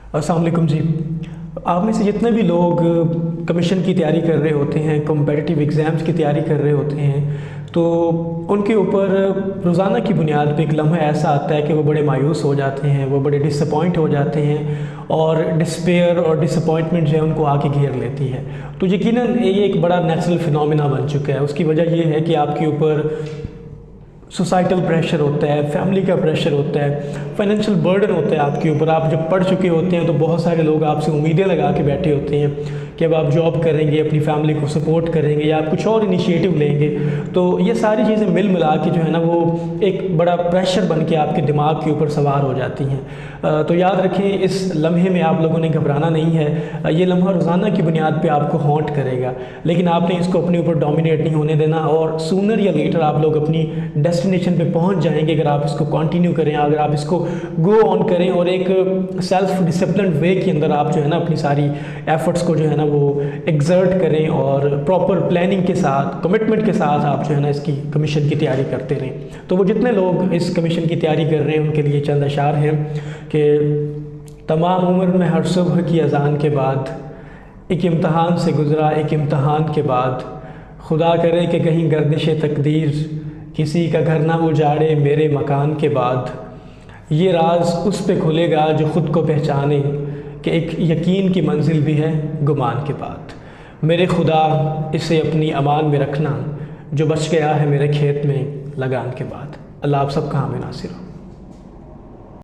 अस्सलाम वालेकुम जी। आप में से जितने भी लोग कमीशन की तैयारी कर रहे होते हैं, कॉम्पिटिटिव एग्ज़ाम्स की तैयारी कर रहे होते हैं, तो उनके ऊपर रोज़ाना की बुनियाद पे एक लम्हा ऐसा आता है कि वो बड़े मायूस हो जाते हैं, वो बड़े डिसअपॉइंट हो जाते हैं और डिस्पेयर और डिसअपॉइंटमेंट जो है उनको आके घेर लेती है। तो यकीनन ये एक बड़ा नेचुरल फिनोमेना बन चुका है। उसकी वजह ये है कि आपके ऊपर सोसाइटल प्रेशर होता है, फैमिली का प्रेशर होता है, फाइनेंशियल बर्डन होता है आपके ऊपर। आप जब पढ़ चुके होते हैं तो बहुत सारे लोग आपसे उम्मीदें लगा के बैठे होते हैं कि अब आप जॉब करेंगे, अपनी फैमिली को सपोर्ट करेंगे या आप कुछ और इनिशिएटिव लेंगे। तो ये सारी चीज़ें मिल मिला के जो है ना वो एक बड़ा प्रेशर बन के आपके दिमाग के ऊपर सवार हो जाती हैं। तो याद रखें, इस लम्हे में आप लोगों ने घबराना नहीं है। ये लम्हा रोज़ाना की बुनियाद पे आपको हॉन्ट करेगा, लेकिन आपने इसको अपने ऊपर डोमिनेट नहीं होने देना और सूनर या लेटर आप लोग अपनी डेस्टिनेशन पे पहुंच जाएंगे अगर आप इसको कंटिन्यू करें, अगर आप इसको गो ऑन करें और एक सेल्फ डिसिप्लिन वे के अंदर आप जो है ना अपनी सारी एफर्ट्स को जो है ना वो एग्जर्ट करें और प्रॉपर प्लानिंग के साथ, कमिटमेंट के साथ आप जो है ना इसकी कमीशन की तैयारी करते रहें। तो वो जितने लोग इस कमीशन की तैयारी कर रहे हैं उनके लिए चंद अशार हैं कि तमाम उम्र में हर सुबह की अज़ान के बाद एक इम्तहान से गुज़रा, एक इम्तहान के बाद खुदा करे कि कहीं गर्दिश तकदीर किसी का घर ना उजाड़े मेरे मकान के बाद। ये राज उस पे खुलेगा जो ख़ुद को पहचाने कि एक यकीन की मंजिल भी है गुमान के बाद। मेरे खुदा इसे अपनी अमान में रखना जो बच गया है मेरे खेत में लगान के बाद। अल्लाह आप सबका हामी नासिर हो।